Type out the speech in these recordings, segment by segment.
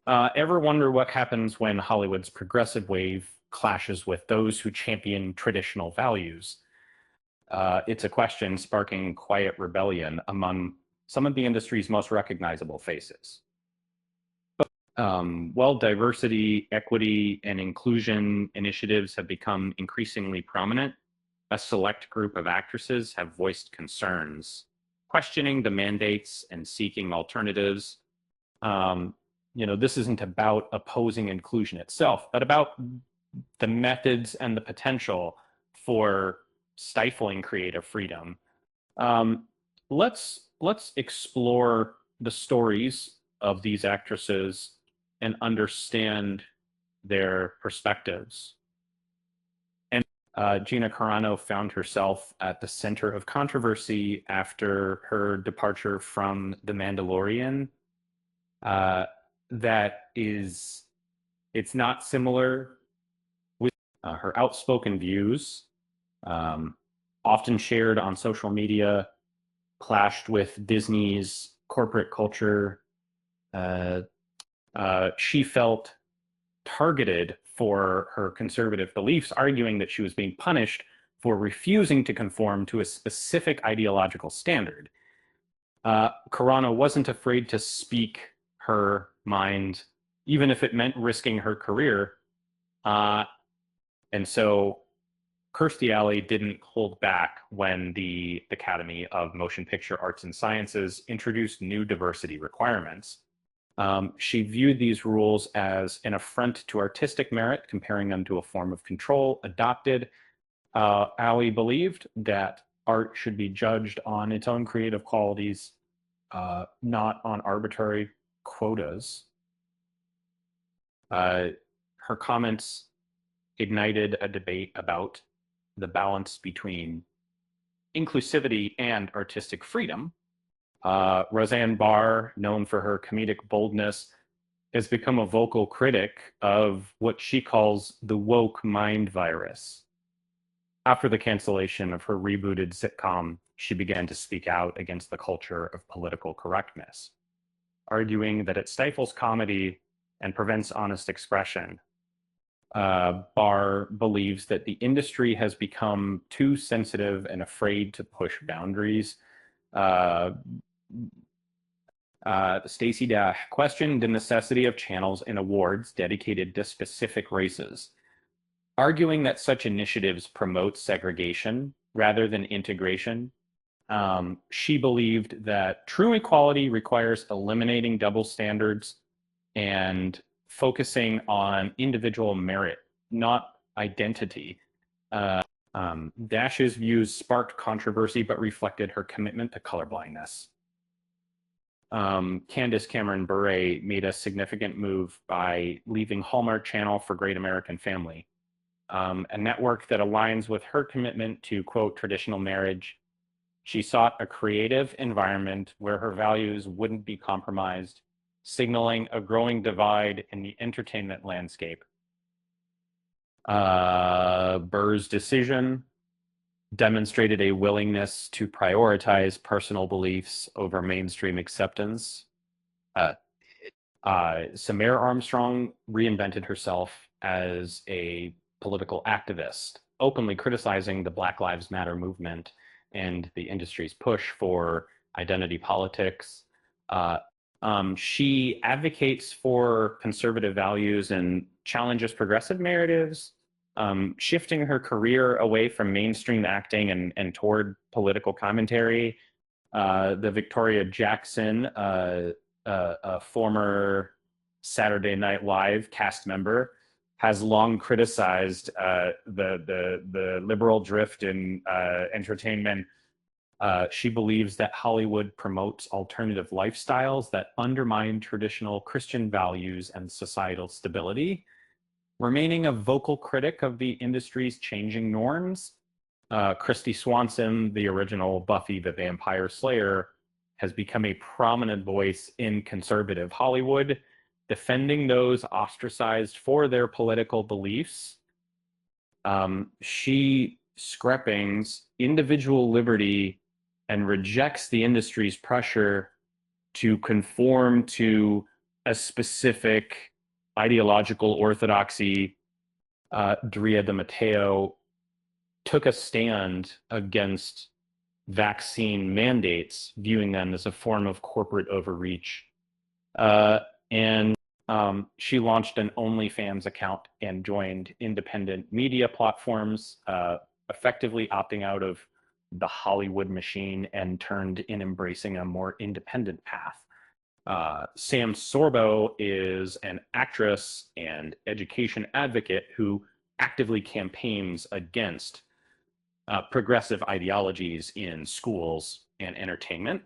Ever wonder what happens when Hollywood's progressive wave clashes with those who champion traditional values? It's a question sparking quiet rebellion among some of the industry's most recognizable faces. While diversity, equity, and inclusion initiatives have become increasingly prominent, a select group of actresses have voiced concerns, questioning the mandates and seeking alternatives. Um, this isn't about opposing inclusion itself, but about the methods and the potential for stifling creative freedom. Um, let's explore the stories of these actresses and understand their perspectives. And Gina Carano found herself at the center of controversy after her departure from The Mandalorian. Uh, it's not similar with her outspoken views, um, often shared on social media, clashed with Disney's corporate culture. Uh, she felt targeted for her conservative beliefs, arguing that she was being punished for refusing to conform to a specific ideological standard. Carano wasn't afraid to speak her mind, even if it meant risking her career. Uh, and so Kirstie Alley didn't hold back when the Academy of Motion Picture Arts and Sciences introduced new diversity requirements. She viewed these rules as an affront to artistic merit, comparing them to a form of control adopted. Alley believed that art should be judged on its own creative qualities, not on arbitrary quotas. Her comments ignited a debate about the balance between inclusivity and artistic freedom. Roseanne Barr, known for her comedic boldness, has become a vocal critic of what she calls the woke mind virus. After the cancellation of her rebooted sitcom, she began to speak out against the culture of political correctness, arguing that it stifles comedy and prevents honest expression. Barr believes that the industry has become too sensitive and afraid to push boundaries. Uh, Stacey Dash questioned the necessity of channels and awards dedicated to specific races, arguing that such initiatives promote segregation rather than integration. She believed that true equality requires eliminating double standards and focusing on individual merit, not identity. Dash's views sparked controversy but reflected her commitment to colorblindness. Candace Cameron Bure made a significant move by leaving Hallmark Channel for Great American Family, a network that aligns with her commitment to, quote, traditional marriage. She sought a creative environment where her values wouldn't be compromised, signaling a growing divide in the entertainment landscape. Burr's decision demonstrated a willingness to prioritize personal beliefs over mainstream acceptance. Samara Armstrong reinvented herself as a political activist, openly criticizing the Black Lives Matter movement and the industry's push for identity politics. She advocates for conservative values and challenges progressive narratives, shifting her career away from mainstream acting and toward political commentary. The Victoria Jackson, a former Saturday Night Live cast member, has long criticized the liberal drift in entertainment. She believes that Hollywood promotes alternative lifestyles that undermine traditional Christian values and societal stability. Remaining a vocal critic of the industry's changing norms, Kristy Swanson, the original Buffy the Vampire Slayer, has become a prominent voice in conservative Hollywood, defending those ostracized for their political beliefs. She scrapings individual liberty and rejects the industry's pressure to conform to a specific ideological orthodoxy, Daria de Matteo took a stand against vaccine mandates, viewing them as a form of corporate overreach. And she launched an OnlyFans account and joined independent media platforms, effectively opting out of the Hollywood machine and turned in embracing a more independent path. Sam Sorbo is an actress and education advocate who actively campaigns against progressive ideologies in schools and entertainment.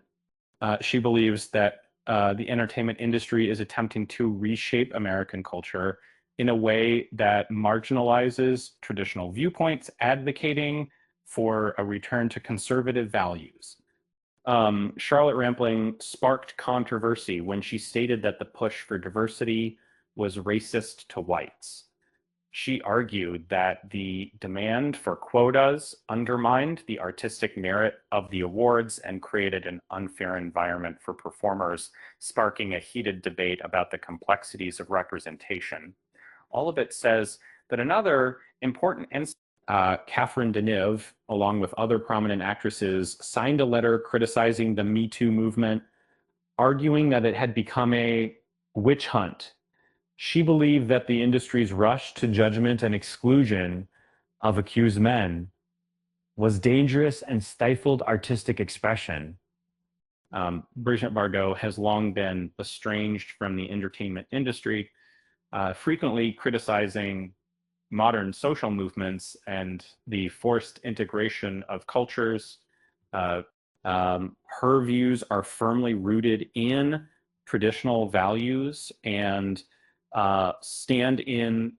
She believes that the entertainment industry is attempting to reshape American culture in a way that marginalizes traditional viewpoints, advocating for a return to conservative values. Charlotte Rampling sparked controversy when she stated that the push for diversity was racist to whites. She argued that the demand for quotas undermined the artistic merit of the awards and created an unfair environment for performers, sparking a heated debate about the complexities of representation. All of it says that another important instance, Catherine Deneuve, along with other prominent actresses, signed a letter criticizing the Me Too movement, arguing that it had become a witch hunt. She believed that the industry's rush to judgment and exclusion of accused men was dangerous and stifled artistic expression. Brigitte Bardot has long been estranged from the entertainment industry, frequently criticizing modern social movements and the forced integration of cultures. Her views are firmly rooted in traditional values and stand in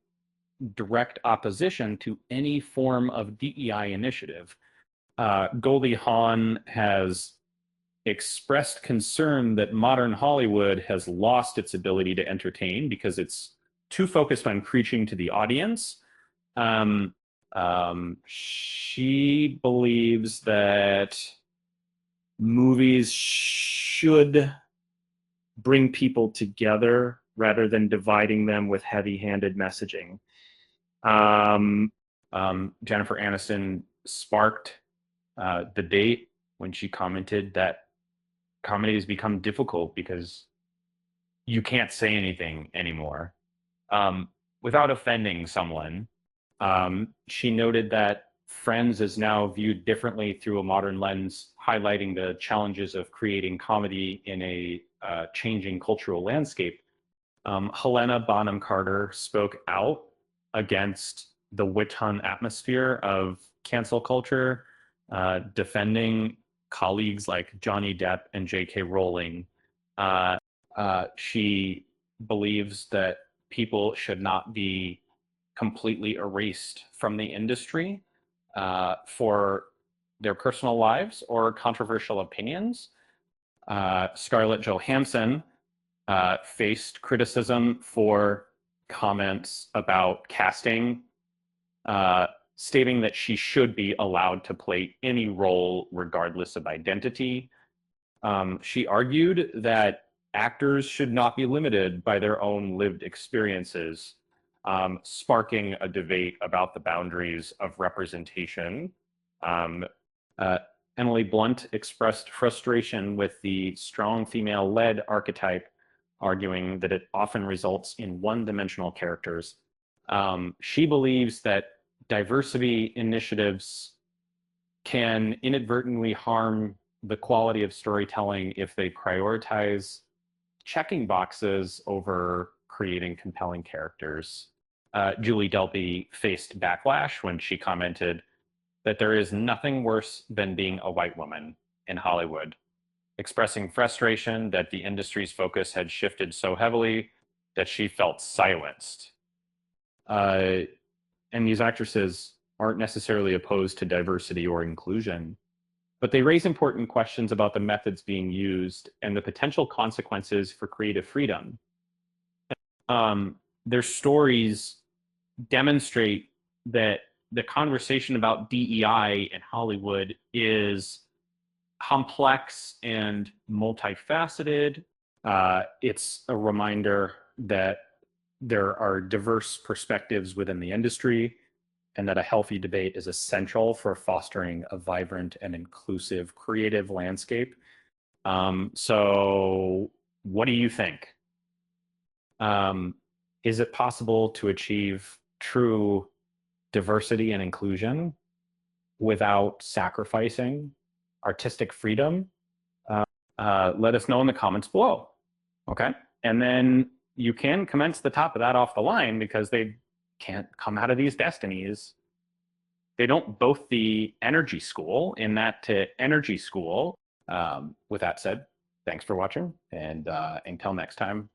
direct opposition to any form of DEI initiative. Goldie Hawn has expressed concern that modern Hollywood has lost its ability to entertain because it's too focused on preaching to the audience. She believes that movies should bring people together rather than dividing them with heavy-handed messaging. Jennifer Aniston sparked debate when she commented that comedy has become difficult because you can't say anything anymore without offending someone. She noted that Friends is now viewed differently through a modern lens, highlighting the challenges of creating comedy in a changing cultural landscape. Helena Bonham Carter spoke out against the witch hunt atmosphere of cancel culture, defending colleagues like Johnny Depp and J.K. Rowling. She believes that people should not be completely erased from the industry for their personal lives or controversial opinions. Scarlett Johansson faced criticism for comments about casting, stating that she should be allowed to play any role regardless of identity. She argued that actors should not be limited by their own lived experiences, sparking a debate about the boundaries of representation. Emily Blunt expressed frustration with the strong female-led archetype, arguing that it often results in one-dimensional characters. She believes that diversity initiatives can inadvertently harm the quality of storytelling if they prioritize checking boxes over creating compelling characters. Julie Delpy faced backlash when she commented that there is nothing worse than being a white woman in Hollywood, expressing frustration that the industry's focus had shifted so heavily that she felt silenced. And these actresses aren't necessarily opposed to diversity or inclusion, but they raise important questions about the methods being used and the potential consequences for creative freedom. Their stories demonstrate that the conversation about DEI in Hollywood is complex and multifaceted. It's a reminder that there are diverse perspectives within the industry and that a healthy debate is essential for fostering a vibrant and inclusive creative landscape. So, what do you think? Um, is it possible to achieve true diversity and inclusion without sacrificing artistic freedom? Let us know in the comments below. Okay. And then you can commence the top of that off the line because they can't come out of these destinies. They don't both the energy school in that to energy school. With that said, thanks for watching. And until next time,